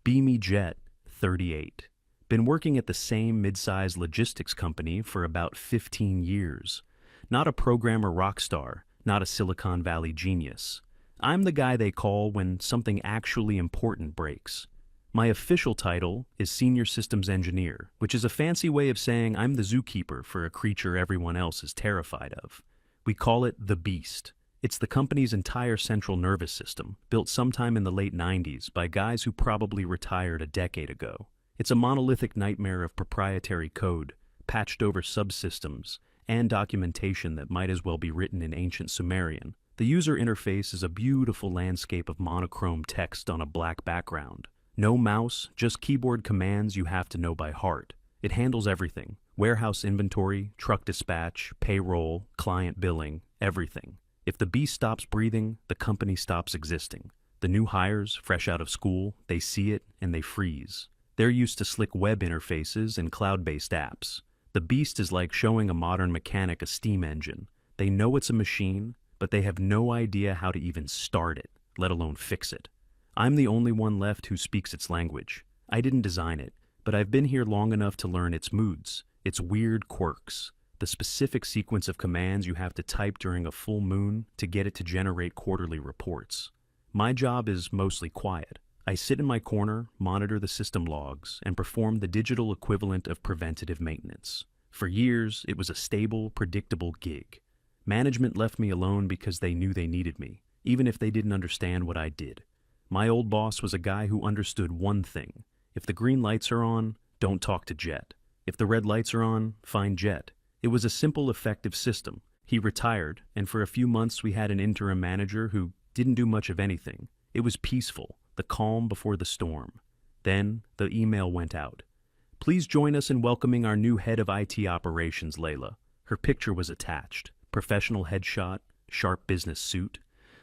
Beamy Jet, 38. Been working at the same mid-sized logistics company for about 15 years. Not a programmer rock star, not a Silicon Valley genius. I'm the guy they call when something actually important breaks. My official title is Senior Systems Engineer, which is a fancy way of saying I'm the zookeeper for a creature everyone else is terrified of. We call it the Beast. It's the company's entire central nervous system, built sometime in the late 90s by guys who probably retired a decade ago. It's a monolithic nightmare of proprietary code, patched over subsystems, and documentation that might as well be written in ancient Sumerian. The user interface is a beautiful landscape of monochrome text on a black background. No mouse, just keyboard commands you have to know by heart. It handles everything: warehouse inventory, truck dispatch, payroll, client billing, everything. If the beast stops breathing, the company stops existing. The new hires, fresh out of school, they see it and they freeze. They're used to slick web interfaces and cloud-based apps. The beast is like showing a modern mechanic a steam engine. They know it's a machine, but they have no idea how to even start it, let alone fix it. I'm the only one left who speaks its language. I didn't design it, but I've been here long enough to learn its moods, its weird quirks, the specific sequence of commands you have to type during a full moon to get it to generate quarterly reports. My job is mostly quiet. I sit in my corner, monitor the system logs, and perform the digital equivalent of preventative maintenance. For years, it was a stable, predictable gig. Management left me alone because they knew they needed me, even if they didn't understand what I did. My old boss was a guy who understood one thing: if the green lights are on, don't talk to Jet. If the red lights are on, find Jet. It was a simple, effective system. He retired, and for a few months we had an interim manager who didn't do much of anything. It was peaceful, the calm before the storm. Then the email went out. Please join us in welcoming our new head of IT operations, Layla. Her picture was attached. Professional headshot, sharp business suit,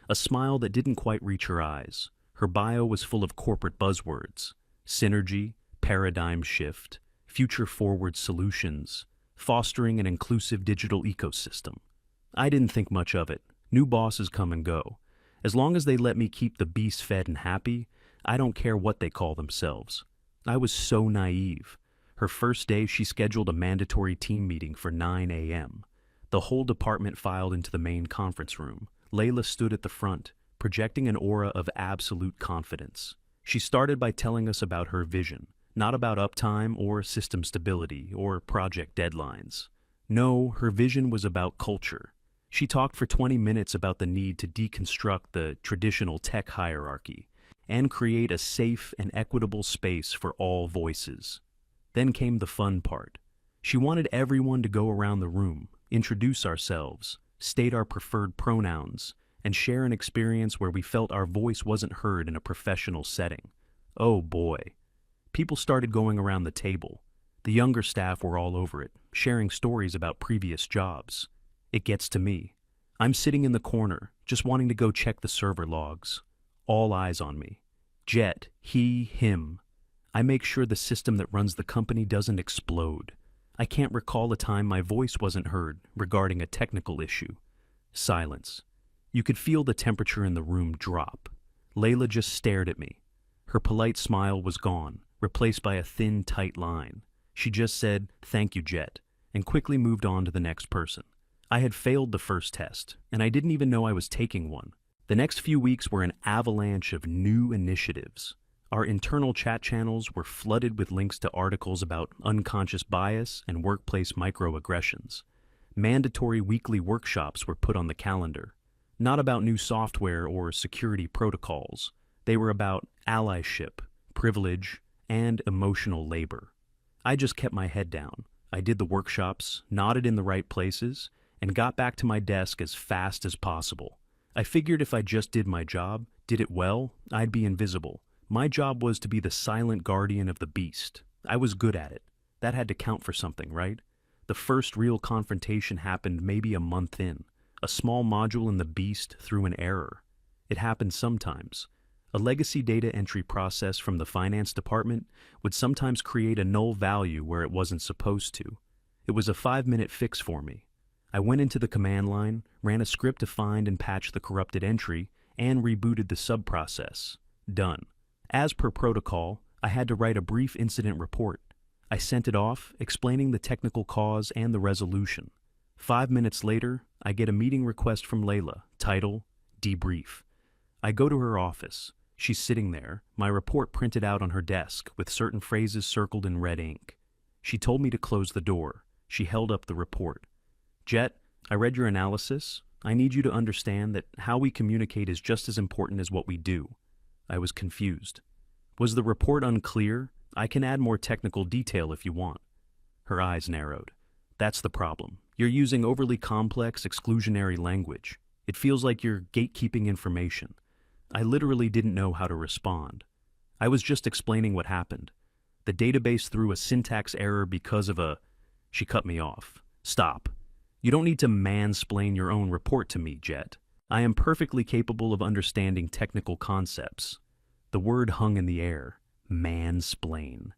a smile that didn't quite reach her eyes. Her bio was full of corporate buzzwords: synergy, paradigm shift, future-forward solutions, fostering an inclusive digital ecosystem. I didn't think much of it. New bosses come and go. As long as they let me keep the beast fed and happy, I don't care what they call themselves. I was so naive. Her first day, she scheduled a mandatory team meeting for 9 a.m. The whole department filed into the main conference room. Layla stood at the front, projecting an aura of absolute confidence. She started by telling us about her vision, not about uptime or system stability or project deadlines. No, her vision was about culture. She talked for 20 minutes about the need to deconstruct the traditional tech hierarchy and create a safe and equitable space for all voices. Then came the fun part. She wanted everyone to go around the room, introduce ourselves, state our preferred pronouns, and share an experience where we felt our voice wasn't heard in a professional setting. Oh boy. People started going around the table. The younger staff were all over it, sharing stories about previous jobs. It gets to me. I'm sitting in the corner, just wanting to go check the server logs. All eyes on me. Jet, he, him. I make sure the system that runs the company doesn't explode. I can't recall a time my voice wasn't heard regarding a technical issue. Silence. You could feel the temperature in the room drop. Layla just stared at me. Her polite smile was gone, replaced by a thin, tight line. She just said, "Thank you, Jet," and quickly moved on to the next person. I had failed the first test, and I didn't even know I was taking one. The next few weeks were an avalanche of new initiatives. Our internal chat channels were flooded with links to articles about unconscious bias and workplace microaggressions. Mandatory weekly workshops were put on the calendar. Not about new software or security protocols. They were about allyship, privilege, and emotional labor. I just kept my head down. I did the workshops, nodded in the right places, and got back to my desk as fast as possible. I figured if I just did my job, did it well, I'd be invisible. My job was to be the silent guardian of the beast. I was good at it. That had to count for something, right? The first real confrontation happened maybe a month in. A small module in the beast threw an error. It happened sometimes. A legacy data entry process from the finance department would sometimes create a null value where it wasn't supposed to. It was a 5-minute fix for me. I went into the command line, ran a script to find and patch the corrupted entry, and rebooted the sub-process. Done. As per protocol, I had to write a brief incident report. I sent it off, explaining the technical cause and the resolution. 5 minutes later, I get a meeting request from Layla, title, Debrief. I go to her office. She's sitting there, my report printed out on her desk with certain phrases circled in red ink. She told me to close the door. She held up the report. Jet, I read your analysis. I need you to understand that how we communicate is just as important as what we do. I was confused. Was the report unclear? I can add more technical detail if you want. Her eyes narrowed. That's the problem. You're using overly complex, exclusionary language. It feels like you're gatekeeping information. I literally didn't know how to respond. I was just explaining what happened. The database threw a syntax error because of a... She cut me off. Stop. You don't need to mansplain your own report to me, Jet. I am perfectly capable of understanding technical concepts. The word hung in the air. Mansplain.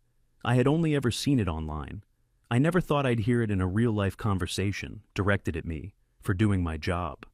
I had only ever seen it online. I never thought I'd hear it in a real-life conversation directed at me for doing my job.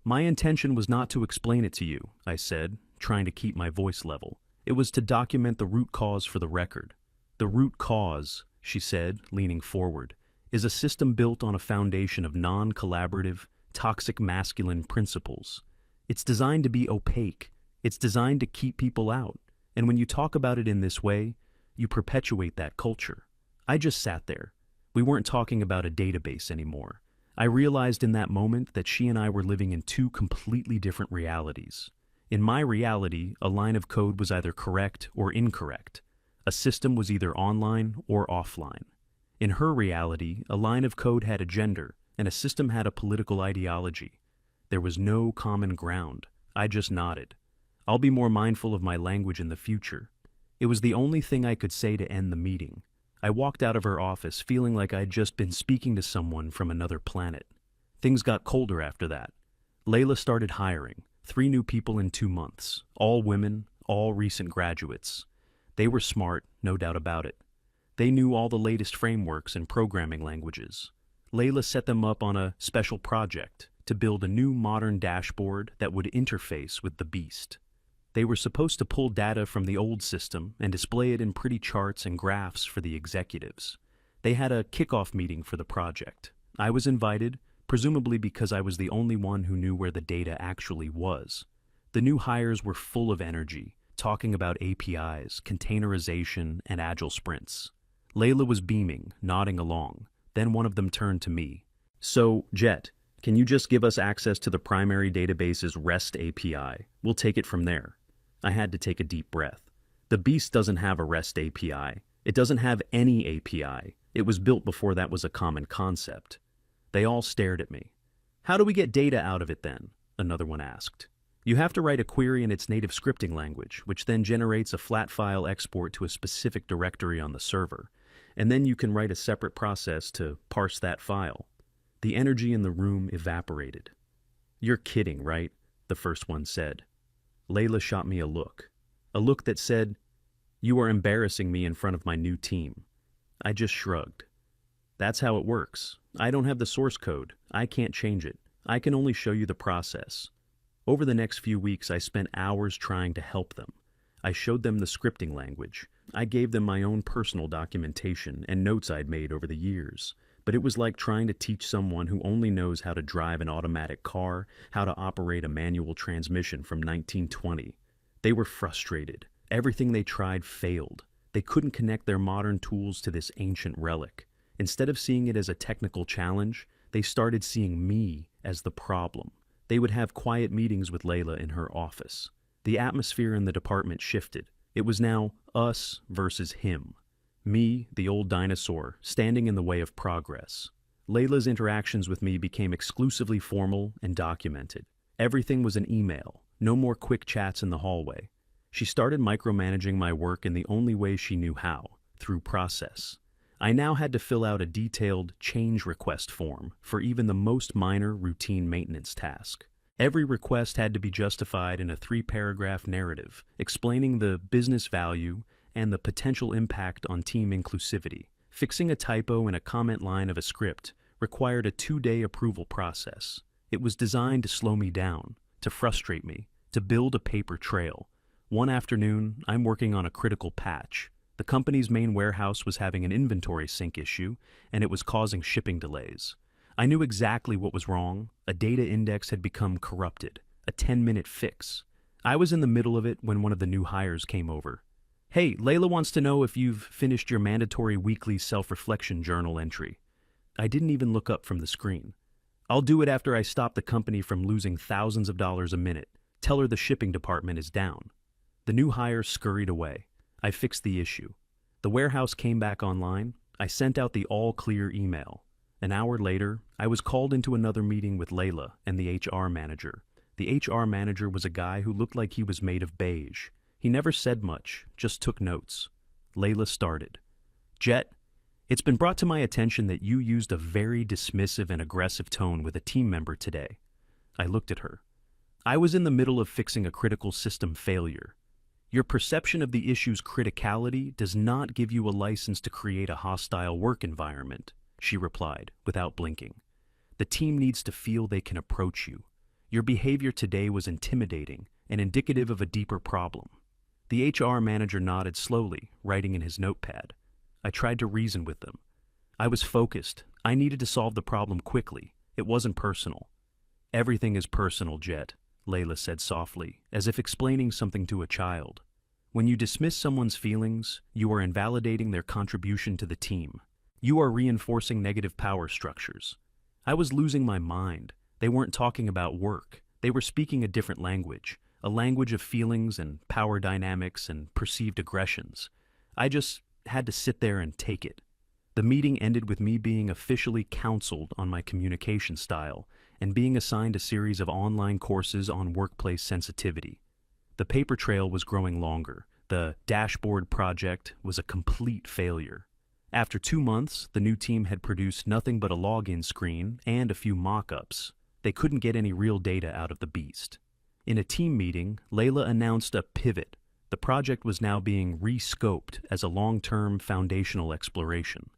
My intention was not to explain it to you, I said, trying to keep my voice level. It was to document the root cause for the record. The root cause, she said, leaning forward, is a system built on a foundation of non-collaborative, toxic masculine principles. It's designed to be opaque. It's designed to keep people out. And when you talk about it in this way, you perpetuate that culture. I just sat there. We weren't talking about a database anymore. I realized in that moment that she and I were living in two completely different realities. In my reality, a line of code was either correct or incorrect. A system was either online or offline. In her reality, a line of code had a gender, and a system had a political ideology. There was no common ground. I just nodded. I'll be more mindful of my language in the future. It was the only thing I could say to end the meeting. I walked out of her office feeling like I'd just been speaking to someone from another planet. Things got colder after that. Layla started hiring, 3 new people in 2 months, all women, all recent graduates. They were smart, no doubt about it. They knew all the latest frameworks and programming languages. Layla set them up on a special project to build a new modern dashboard that would interface with the beast. They were supposed to pull data from the old system and display it in pretty charts and graphs for the executives. They had a kickoff meeting for the project. I was invited, presumably because I was the only one who knew where the data actually was. The new hires were full of energy, talking about APIs, containerization, and agile sprints. Layla was beaming, nodding along. Then one of them turned to me. So, Jet, can you just give us access to the primary database's REST API? We'll take it from there. I had to take a deep breath. The beast doesn't have a REST API. It doesn't have any API. It was built before that was a common concept. They all stared at me. How do we get data out of it then? Another one asked. You have to write a query in its native scripting language, which then generates a flat file export to a specific directory on the server. And then you can write a separate process to parse that file. The energy in the room evaporated. You're kidding, right? The first one said. Layla shot me a look that said, you are embarrassing me in front of my new team. I just shrugged. That's how it works. I don't have the source code. I can't change it. I can only show you the process. Over the next few weeks, I spent hours trying to help them. I showed them the scripting language. I gave them my own personal documentation and notes I'd made over the years. But it was like trying to teach someone who only knows how to drive an automatic car, how to operate a manual transmission from 1920. They were frustrated. Everything they tried failed. They couldn't connect their modern tools to this ancient relic. Instead of seeing it as a technical challenge, they started seeing me as the problem. They would have quiet meetings with Layla in her office. The atmosphere in the department shifted. It was now us versus him. Me, the old dinosaur, standing in the way of progress. Layla's interactions with me became exclusively formal and documented. Everything was an email, no more quick chats in the hallway. She started micromanaging my work in the only way she knew how, through process. I now had to fill out a detailed change request form for even the most minor routine maintenance task. Every request had to be justified in a 3-paragraph narrative, explaining the business value and the potential impact on team inclusivity. Fixing a typo in a comment line of a script required a 2-day approval process. It was designed to slow me down, to frustrate me, to build a paper trail. One afternoon, I'm working on a critical patch. The company's main warehouse was having an inventory sync issue, and it was causing shipping delays. I knew exactly what was wrong. A data index had become corrupted. A 10-minute fix. I was in the middle of it when one of the new hires came over. "Hey, Layla wants to know if you've finished your mandatory weekly self-reflection journal entry." I didn't even look up from the screen. "I'll do it after I stop the company from losing thousands of dollars a minute. Tell her the shipping department is down." The new hire scurried away. I fixed the issue. The warehouse came back online. I sent out the all-clear email. An hour later, I was called into another meeting with Layla and the HR manager. The HR manager was a guy who looked like he was made of beige. He never said much, just took notes. Layla started. "Jet, it's been brought to my attention that you used a very dismissive and aggressive tone with a team member today." I looked at her. "I was in the middle of fixing a critical system failure. Your perception of the issue's criticality does not give you a license to create a hostile work environment," she replied, without blinking. "The team needs to feel they can approach you. Your behavior today was intimidating and indicative of a deeper problem." The HR manager nodded slowly, writing in his notepad. I tried to reason with them. I was focused. I needed to solve the problem quickly. It wasn't personal. "Everything is personal, Jet," Layla said softly, as if explaining something to a child. "When you dismiss someone's feelings, you are invalidating their contribution to the team. You are reinforcing negative power structures." I was losing my mind. They weren't talking about work. They were speaking a different language, a language of feelings and power dynamics and perceived aggressions. I just had to sit there and take it. The meeting ended with me being officially counseled on my communication style and being assigned a series of online courses on workplace sensitivity. The paper trail was growing longer. The dashboard project was a complete failure. After 2 months, the new team had produced nothing but a login screen and a few mock-ups. They couldn't get any real data out of the beast. In a team meeting, Layla announced a pivot. The project was now being re-scoped as a long-term foundational exploration.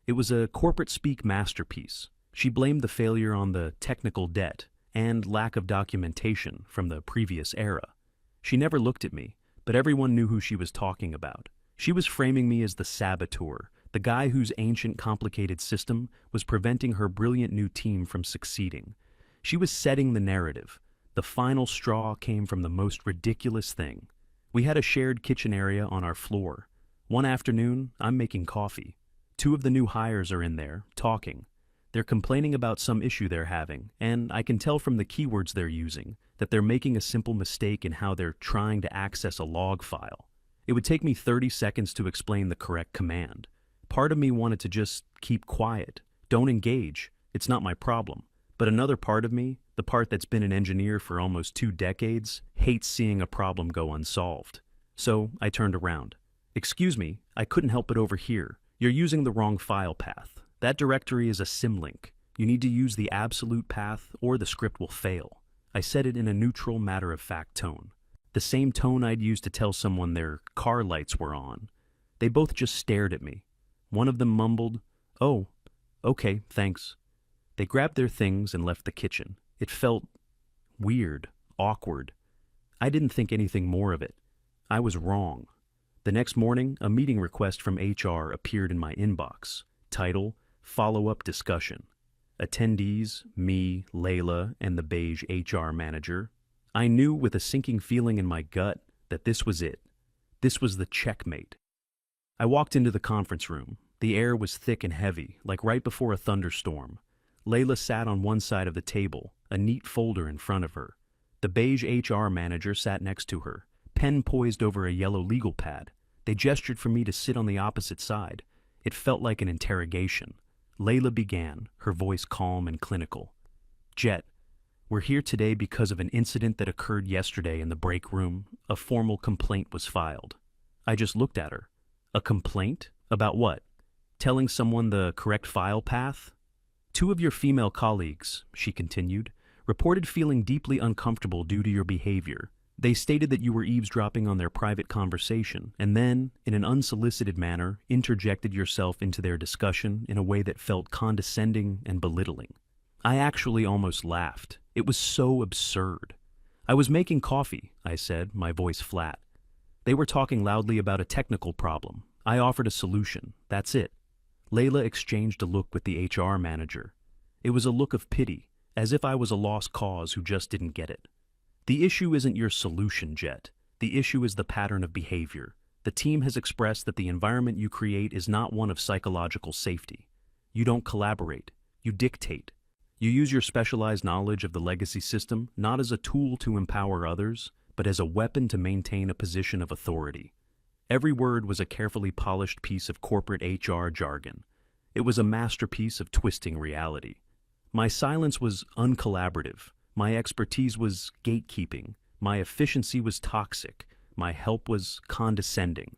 It was a corporate-speak masterpiece. She blamed the failure on the technical debt and lack of documentation from the previous era. She never looked at me, but everyone knew who she was talking about. She was framing me as the saboteur, the guy whose ancient, complicated system was preventing her brilliant new team from succeeding. She was setting the narrative. The final straw came from the most ridiculous thing. We had a shared kitchen area on our floor. One afternoon, I'm making coffee. 2 of the new hires are in there, talking. They're complaining about some issue they're having, and I can tell from the keywords they're using that they're making a simple mistake in how they're trying to access a log file. It would take me 30 seconds to explain the correct command. Part of me wanted to just keep quiet. Don't engage. It's not my problem. But another part of me, the part that's been an engineer for almost 2 decades, hates seeing a problem go unsolved. So I turned around. "Excuse me, I couldn't help it over here. You're using the wrong file path. That directory is a symlink. You need to use the absolute path or the script will fail." I said it in a neutral, matter-of-fact tone. The same tone I'd use to tell someone their car lights were on. They both just stared at me. One of them mumbled, "Oh, okay, thanks." They grabbed their things and left the kitchen. It felt weird, awkward. I didn't think anything more of it. I was wrong. The next morning, a meeting request from HR appeared in my inbox. Title, Follow-up Discussion. Attendees, me, Layla, and the beige HR manager. I knew with a sinking feeling in my gut that this was it. This was the checkmate. I walked into the conference room. The air was thick and heavy, like right before a thunderstorm. Layla sat on one side of the table, a neat folder in front of her. The beige HR manager sat next to her, pen poised over a yellow legal pad. They gestured for me to sit on the opposite side. It felt like an interrogation. Layla began, her voice calm and clinical. "Jet, we're here today because of an incident that occurred yesterday in the break room. A formal complaint was filed." I just looked at her. "A complaint? About what? Telling someone the correct file path?" "2 of your female colleagues," she continued, "reported feeling deeply uncomfortable due to your behavior. They stated that you were eavesdropping on their private conversation, and then, in an unsolicited manner, interjected yourself into their discussion in a way that felt condescending and belittling." I actually almost laughed. It was so absurd. "I was making coffee," I said, my voice flat. They were talking loudly about a technical problem. I offered a solution. That's it. Layla exchanged a look with the HR manager. It was a look of pity, as if I was a lost cause who just didn't get it. The issue isn't your solution, Jet. The issue is the pattern of behavior. The team has expressed that the environment you create is not one of psychological safety. You don't collaborate. You dictate. You use your specialized knowledge of the legacy system not as a tool to empower others, but as a weapon to maintain a position of authority. Every word was a carefully polished piece of corporate HR jargon. It was a masterpiece of twisting reality. My silence was uncollaborative. My expertise was gatekeeping. My efficiency was toxic. My help was condescending.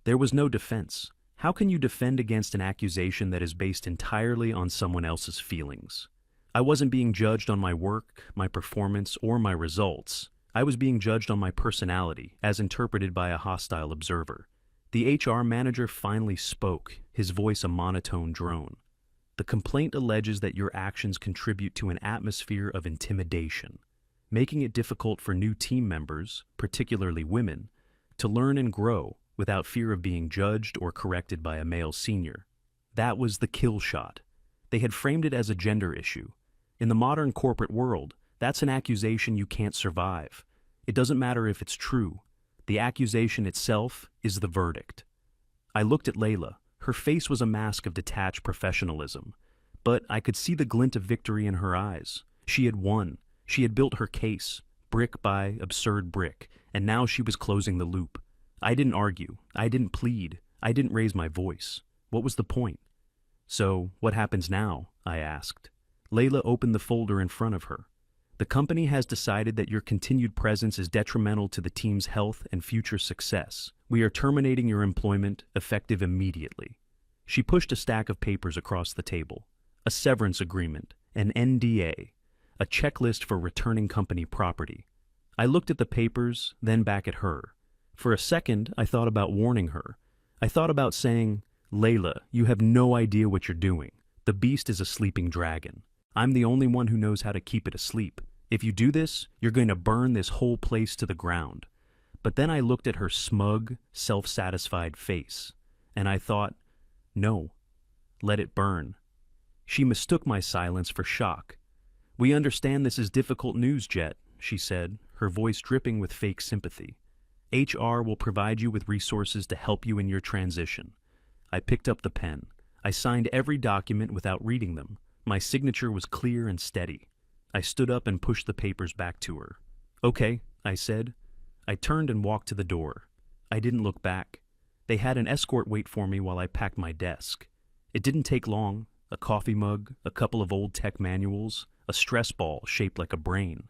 There was no defense. How can you defend against an accusation that is based entirely on someone else's feelings? I wasn't being judged on my work, my performance, or my results. I was being judged on my personality, as interpreted by a hostile observer. The HR manager finally spoke, his voice a monotone drone. The complaint alleges that your actions contribute to an atmosphere of intimidation, making it difficult for new team members, particularly women, to learn and grow without fear of being judged or corrected by a male senior. That was the kill shot. They had framed it as a gender issue. In the modern corporate world, that's an accusation you can't survive. It doesn't matter if it's true. The accusation itself is the verdict. I looked at Layla. Her face was a mask of detached professionalism, but I could see the glint of victory in her eyes. She had won. She had built her case, brick by absurd brick, and now she was closing the loop. I didn't argue. I didn't plead. I didn't raise my voice. What was the point? So, what happens now? I asked. Layla opened the folder in front of her. The company has decided that your continued presence is detrimental to the team's health and future success. We are terminating your employment, effective immediately. She pushed a stack of papers across the table. A severance agreement, an NDA, a checklist for returning company property. I looked at the papers, then back at her. For a second, I thought about warning her. I thought about saying, Layla, you have no idea what you're doing. The beast is a sleeping dragon. I'm the only one who knows how to keep it asleep. If you do this, you're going to burn this whole place to the ground. But then I looked at her smug, self-satisfied face, and I thought, no, let it burn. She mistook my silence for shock. We understand this is difficult news, Jet, she said, her voice dripping with fake sympathy. HR will provide you with resources to help you in your transition. I picked up the pen. I signed every document without reading them. My signature was clear and steady. I stood up and pushed the papers back to her. Okay, I said. I turned and walked to the door. I didn't look back. They had an escort wait for me while I packed my desk. It didn't take long. A coffee mug, a couple of old tech manuals, a stress ball shaped like a brain.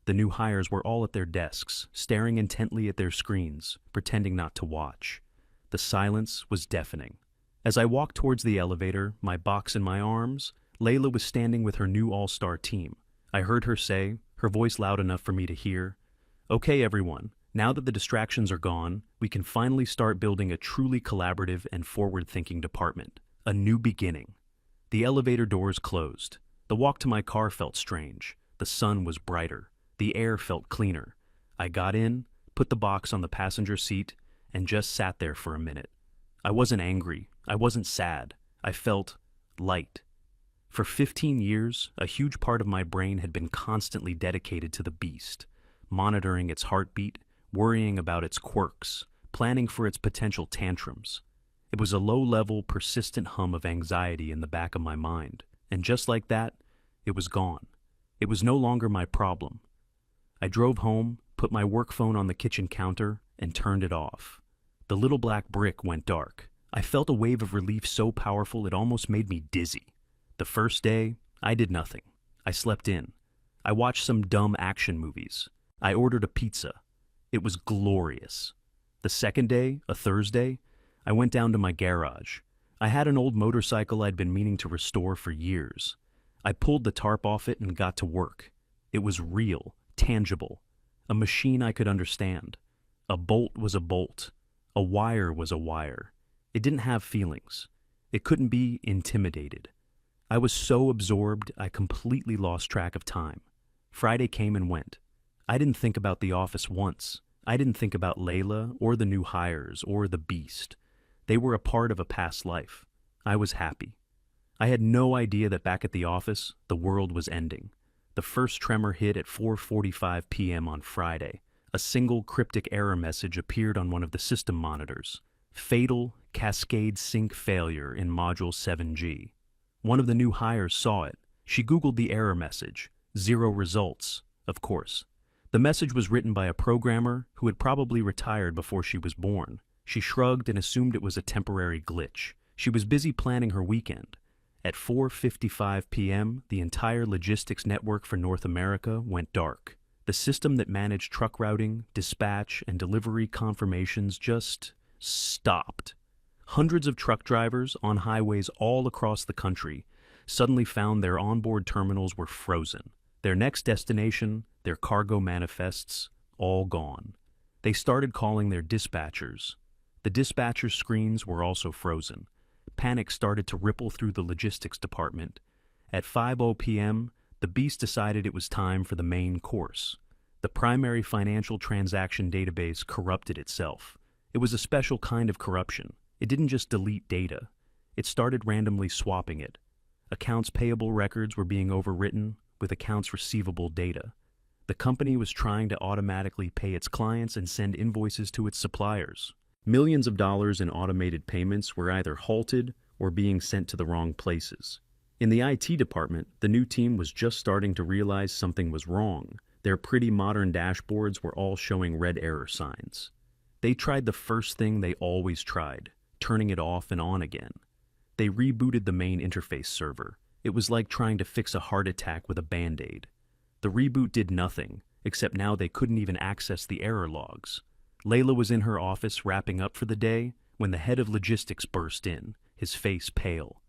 The new hires were all at their desks, staring intently at their screens, pretending not to watch. The silence was deafening. As I walked towards the elevator, my box in my arms, Layla was standing with her new all-star team. I heard her say, her voice loud enough for me to hear, "Okay, everyone, now that the distractions are gone, we can finally start building a truly collaborative and forward-thinking department. A new beginning." The elevator doors closed. The walk to my car felt strange. The sun was brighter. The air felt cleaner. I got in, put the box on the passenger seat, and just sat there for a minute. I wasn't angry. I wasn't sad. I felt light. For 15 years, a huge part of my brain had been constantly dedicated to the beast, monitoring its heartbeat, worrying about its quirks, planning for its potential tantrums. It was a low-level, persistent hum of anxiety in the back of my mind, and just like that, it was gone. It was no longer my problem. I drove home, put my work phone on the kitchen counter, and turned it off. The little black brick went dark. I felt a wave of relief so powerful it almost made me dizzy. The first day, I did nothing. I slept in. I watched some dumb action movies. I ordered a pizza. It was glorious. The second day, a Thursday, I went down to my garage. I had an old motorcycle I'd been meaning to restore for years. I pulled the tarp off it and got to work. It was real, tangible, a machine I could understand. A bolt was a bolt. A wire was a wire. It didn't have feelings. It couldn't be intimidated. I was so absorbed, I completely lost track of time. Friday came and went. I didn't think about the office once. I didn't think about Layla or the new hires or the beast. They were a part of a past life. I was happy. I had no idea that back at the office, the world was ending. The first tremor hit at 4:45 p.m. on Friday. A single cryptic error message appeared on one of the system monitors. Fatal cascade sync failure in Module 7G. One of the new hires saw it. She Googled the error message. 0 results, of course. The message was written by a programmer who had probably retired before she was born. She shrugged and assumed it was a temporary glitch. She was busy planning her weekend. At 4:55 p.m., the entire logistics network for North America went dark. The system that managed truck routing, dispatch, and delivery confirmations just stopped. Hundreds of truck drivers on highways all across the country suddenly found their onboard terminals were frozen. Their next destination, their cargo manifests, all gone. They started calling their dispatchers. The dispatcher screens were also frozen. Panic started to ripple through the logistics department. At 5:00 p.m., the beast decided it was time for the main course. The primary financial transaction database corrupted itself. It was a special kind of corruption. It didn't just delete data. It started randomly swapping it. Accounts payable records were being overwritten with accounts receivable data. The company was trying to automatically pay its clients and send invoices to its suppliers. Millions of dollars in automated payments were either halted or being sent to the wrong places. In the IT department, the new team was just starting to realize something was wrong. Their pretty modern dashboards were all showing red error signs. They tried the first thing they always tried, turning it off and on again. They rebooted the main interface server. It was like trying to fix a heart attack with a Band-Aid. The reboot did nothing, except now they couldn't even access the error logs. Layla was in her office wrapping up for the day when the head of logistics burst in, his face pale.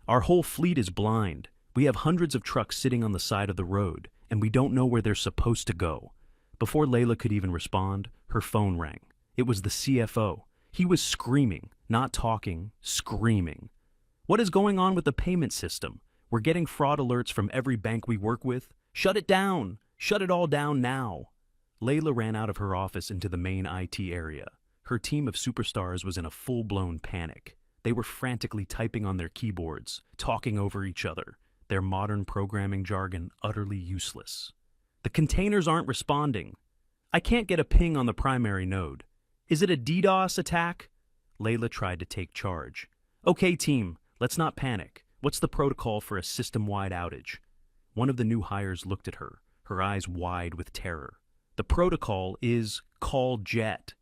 "Our whole fleet is blind. We have hundreds of trucks sitting on the side of the road, and we don't know where they're supposed to go." Before Layla could even respond, her phone rang. It was the CFO. He was screaming, not talking, screaming. "What is going on with the payment system? We're getting fraud alerts from every bank we work with. Shut it down! Shut it all down now!" Layla ran out of her office into the main IT area. Her team of superstars was in a full-blown panic. They were frantically typing on their keyboards, talking over each other, their modern programming jargon utterly useless. "The containers aren't responding. I can't get a ping on the primary node. Is it a DDoS attack?" Layla tried to take charge. "Okay, team, let's not panic. What's the protocol for a system-wide outage?" One of the new hires looked at her, her eyes wide with terror. "The protocol is call Jet."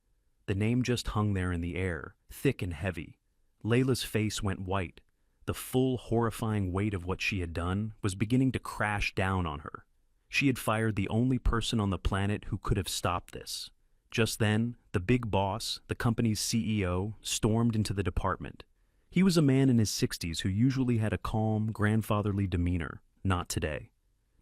The name just hung there in the air, thick and heavy. Layla's face went white. The full, horrifying weight of what she had done was beginning to crash down on her. She had fired the only person on the planet who could have stopped this. Just then, the big boss, the company's CEO, stormed into the department. He was a man in his 60s who usually had a calm, grandfatherly demeanor. Not today.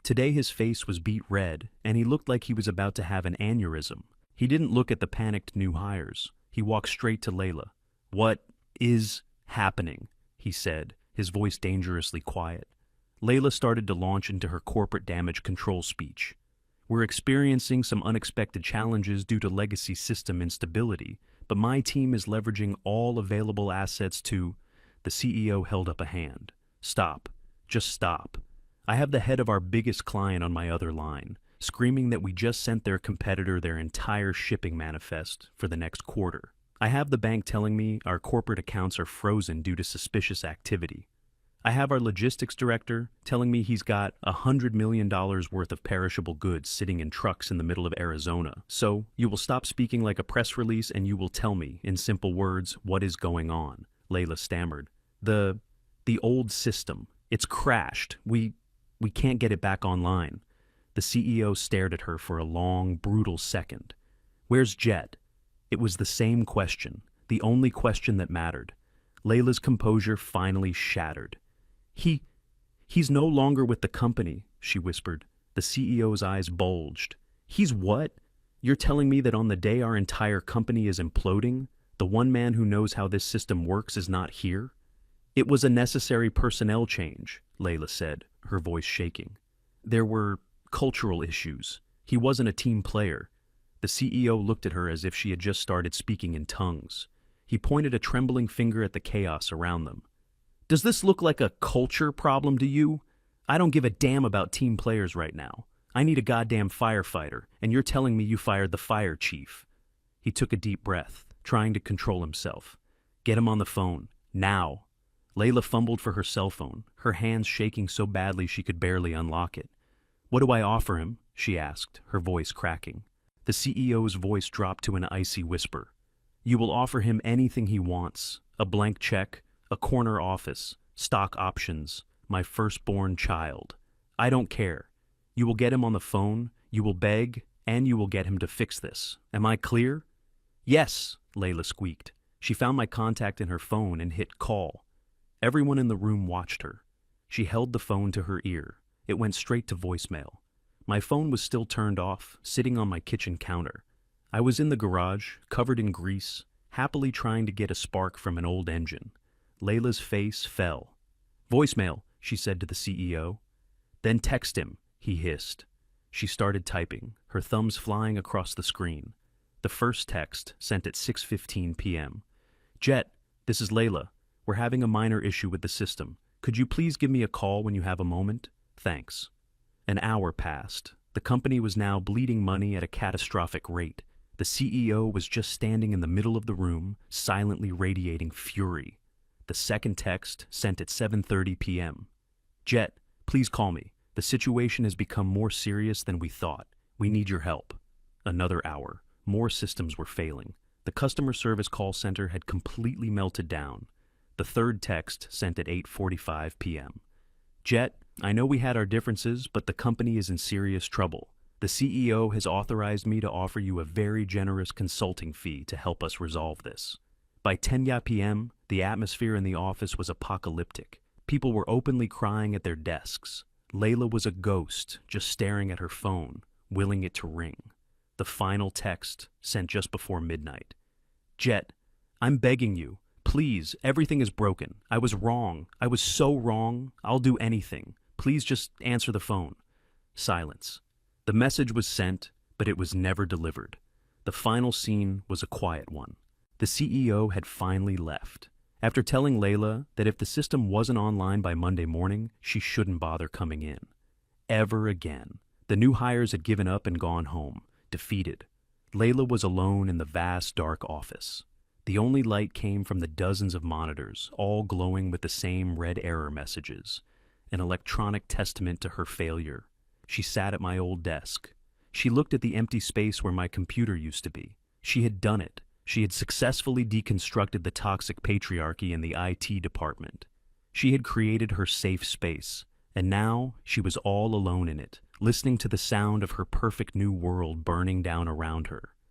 Today his face was beet red, and he looked like he was about to have an aneurysm. He didn't look at the panicked new hires. He walked straight to Layla. "What is happening?" he said, his voice dangerously quiet. Layla started to launch into her corporate damage control speech. "We're experiencing some unexpected challenges due to legacy system instability, but my team is leveraging all available assets to..." The CEO held up a hand. "Stop. Just stop. I have the head of our biggest client on my other line, screaming that we just sent their competitor their entire shipping manifest for the next quarter. I have the bank telling me our corporate accounts are frozen due to suspicious activity. I have our logistics director telling me he's got $100 million worth of perishable goods sitting in trucks in the middle of Arizona. So you will stop speaking like a press release and you will tell me, in simple words, what is going on," Layla stammered. The old system. It's crashed. We can't get it back online." The CEO stared at her for a long, brutal second. "Where's Jet?" It was the same question, the only question that mattered. Layla's composure finally shattered. He's no longer with the company," she whispered. The CEO's eyes bulged. "He's what? You're telling me that on the day our entire company is imploding, the one man who knows how this system works is not here?" "It was a necessary personnel change," Layla said, her voice shaking. "There were cultural issues. He wasn't a team player." The The CEO looked at her as if she had just started speaking in tongues. He pointed a trembling finger at the chaos around them. Does this look like a culture problem to you? I don't give a damn about team players right now. I need a goddamn firefighter, and you're telling me you fired the fire chief. He took a deep breath, trying to control himself. Get him on the phone, now. Layla fumbled for her cell phone, her hands shaking so badly she could barely unlock it. What do I offer him? She asked, her voice cracking. The CEO's voice dropped to an icy whisper. You will offer him anything he wants. A blank check, a corner office, stock options, my firstborn child. I don't care. You will get him on the phone, you will beg, and you will get him to fix this. Am I clear? Yes, Layla squeaked. She found my contact in her phone and hit call. Everyone in the room watched her. She held the phone to her ear. It went straight to voicemail. My phone was still turned off, sitting on my kitchen counter. I was in the garage, covered in grease, happily trying to get a spark from an old engine. Layla's face fell. Voicemail, she said to the CEO. Then text him, he hissed. She started typing, her thumbs flying across the screen. The first text, sent at 6:15 p.m. Jet, this is Layla. We're having a minor issue with the system. Could you please give me a call when you have a moment? Thanks. An hour passed. The company was now bleeding money at a catastrophic rate. The CEO was just standing in the middle of the room, silently radiating fury. The second text, sent at 7:30 p.m. Jet, please call me. The situation has become more serious than we thought. We need your help. Another hour. More systems were failing. The customer service call center had completely melted down. The third text, sent at 8:45 p.m. Jet, I know we had our differences, but the company is in serious trouble. The CEO has authorized me to offer you a very generous consulting fee to help us resolve this. By 10 p.m., the atmosphere in the office was apocalyptic. People were openly crying at their desks. Layla was a ghost, just staring at her phone, willing it to ring. The final text, sent just before midnight. Jet, I'm begging you. Please, everything is broken. I was wrong. I was so wrong. I'll do anything. Please just answer the phone. Silence. The message was sent, but it was never delivered. The final scene was a quiet one. The CEO had finally left. After telling Layla that if the system wasn't online by Monday morning, she shouldn't bother coming in. Ever again. The new hires had given up and gone home, defeated. Layla was alone in the vast, dark office. The only light came from the dozens of monitors, all glowing with the same red error messages, an electronic testament to her failure. She sat at my old desk. She looked at the empty space where my computer used to be. She had done it. She had successfully deconstructed the toxic patriarchy in the IT department. She had created her safe space, and now she was all alone in it, listening to the sound of her perfect new world burning down around her.